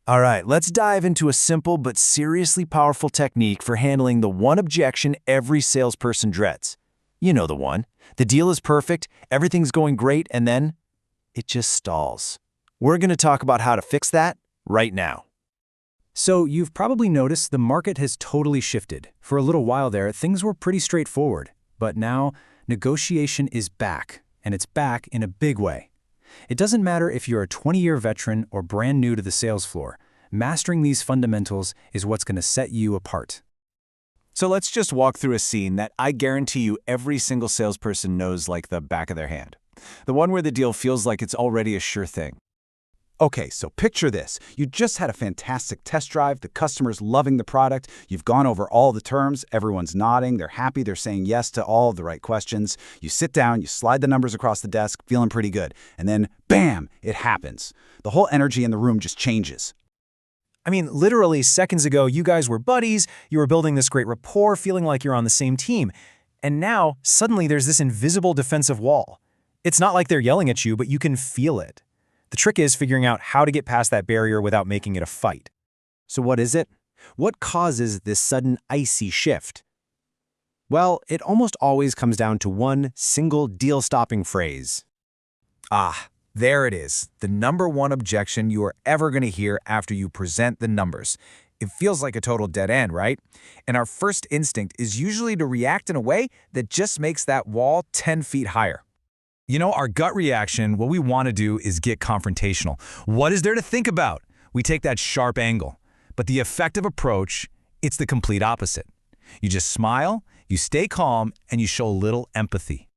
All right, let's dive into a simple but seriously powerful technique for handling the one objection every salesperson dreads. You know the one. The deal is perfect, everything's going great, and then it just stalls. We're going to talk about how to fix that right now. So you've probably noticed the market has totally shifted. For a little while there, things were pretty straightforward. But now, negotiation is back, and it's back in a big way. It doesn't matter if you're a 20-year veteran or brand new to the sales floor. Mastering these fundamentals is what's going to set you apart. So let's just walk through a scene that I guarantee you every single salesperson knows like the back of their hand. The one where the deal feels like it's already a sure thing. Okay, so picture this. You just had a fantastic test drive, the customer's loving the product, you've gone over all the terms, everyone's nodding, they're happy, they're saying yes to all of the right questions. You sit down, you slide the numbers across the desk, feeling pretty good. And then, bam, it happens. The whole energy in the room just changes. I mean, literally seconds ago, you guys were buddies, you were building this great rapport, feeling like you're on the same team. And now, suddenly there's this invisible defensive wall. It's not like they're yelling at you, but you can feel it. The trick is figuring out how to get past that barrier without making it a fight. So what is it? What causes this sudden icy shift? Well, it almost always comes down to one single deal-stopping phrase. There it is, the number one objection you are ever going to hear after you present the numbers. It feels like a total dead end, right? And our first instinct is usually to react in a way that just makes that wall 10 feet higher. You know, our gut reaction, what we want to do is get confrontational. What is there to think about? We take that sharp angle. But the effective approach, it's the complete opposite. You just smile, you stay calm, and you show a little empathy.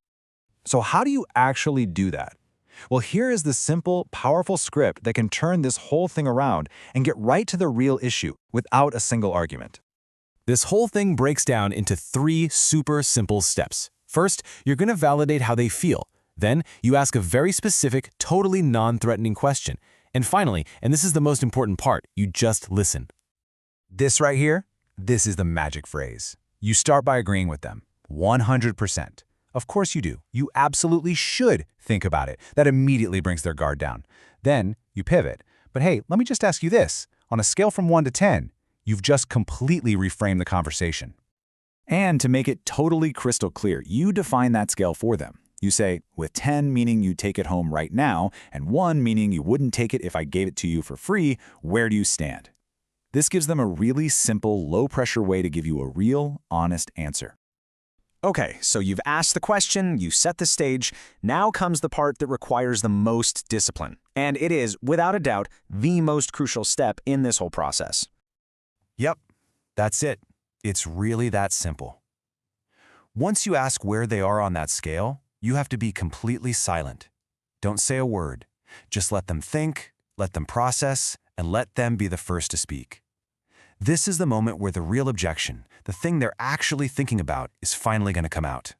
So how do you actually do that? Well, here is the simple, powerful script that can turn this whole thing around and get right to the real issue without a single argument. This whole thing breaks down into 3 super simple steps. First, you're going to validate how they feel. Then, you ask a very specific, totally non-threatening question. And finally, and this is the most important part, you just listen. This right here, this is the magic phrase. You start by agreeing with them, 100%. Of course you do. You absolutely should think about it. That immediately brings their guard down. Then, you pivot. But hey, let me just ask you this. On a scale from 1 to 10, you've just completely reframed the conversation. And to make it totally crystal clear, you define that scale for them. You say, with 10 meaning you take it home right now, and 1 meaning you wouldn't take it if I gave it to you for free, where do you stand? This gives them a really simple, low-pressure way to give you a real, honest answer. Okay, so you've asked the question, you set the stage, now comes the part that requires the most discipline. And it is, without a doubt, the most crucial step in this whole process. Yep, that's it. It's really that simple. Once you ask where they are on that scale, you have to be completely silent. Don't say a word. Just let them think, let them process, and let them be the first to speak. This is the moment where the real objection, the thing they're actually thinking about, is finally going to come out.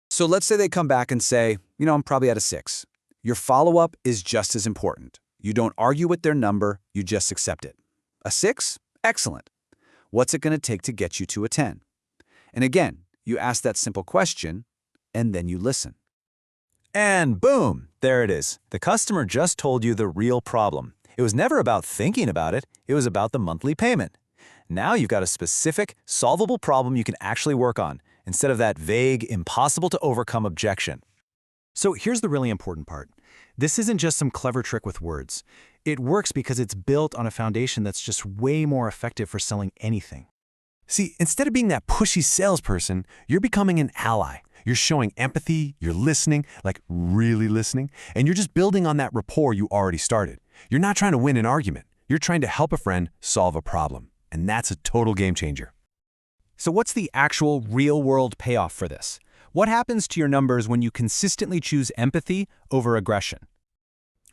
So let's say they come back and say, I'm probably at a 6. Your follow-up is just as important. You don't argue with their number, you just accept it. A 6? Excellent. What's it going to take to get you to a 10? And again, you ask that simple question, and then you listen. And boom, there it is. The customer just told you the real problem. It was never about thinking about it, it was about the monthly payment. Now you've got a specific, solvable problem you can actually work on, instead of that vague, impossible-to-overcome objection. So here's the really important part. This isn't just some clever trick with words. It works because it's built on a foundation that's just way more effective for selling anything. See, instead of being that pushy salesperson, you're becoming an ally. You're showing empathy, you're listening, like really listening, and you're just building on that rapport you already started. You're not trying to win an argument. You're trying to help a friend solve a problem. And that's a total game changer. So what's the actual real-world payoff for this? What happens to your numbers when you consistently choose empathy over aggression?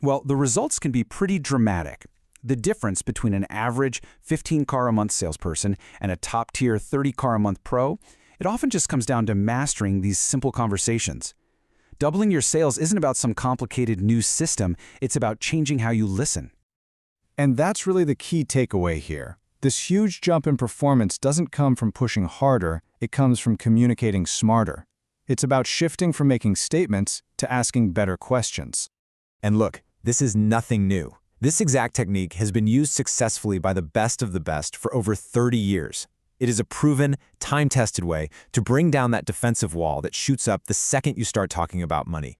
Well, the results can be pretty dramatic. The difference between an average 15-car-a-month salesperson and a top-tier 30-car-a-month pro, it often just comes down to mastering these simple conversations. Doubling your sales isn't about some complicated new system, it's about changing how you listen. And that's really the key takeaway here. This huge jump in performance doesn't come from pushing harder, it comes from communicating smarter. It's about shifting from making statements to asking better questions. And look, this is nothing new. This exact technique has been used successfully by the best of the best for over 30 years. It is a proven, time-tested way to bring down that defensive wall that shoots up the second you start talking about money.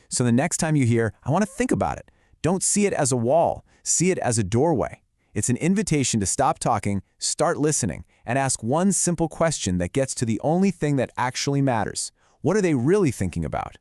So the next time you hear, I want to think about it, don't see it as a wall, see it as a doorway. It's an invitation to stop talking, start listening, and ask one simple question that gets to the only thing that actually matters. What are they really thinking about?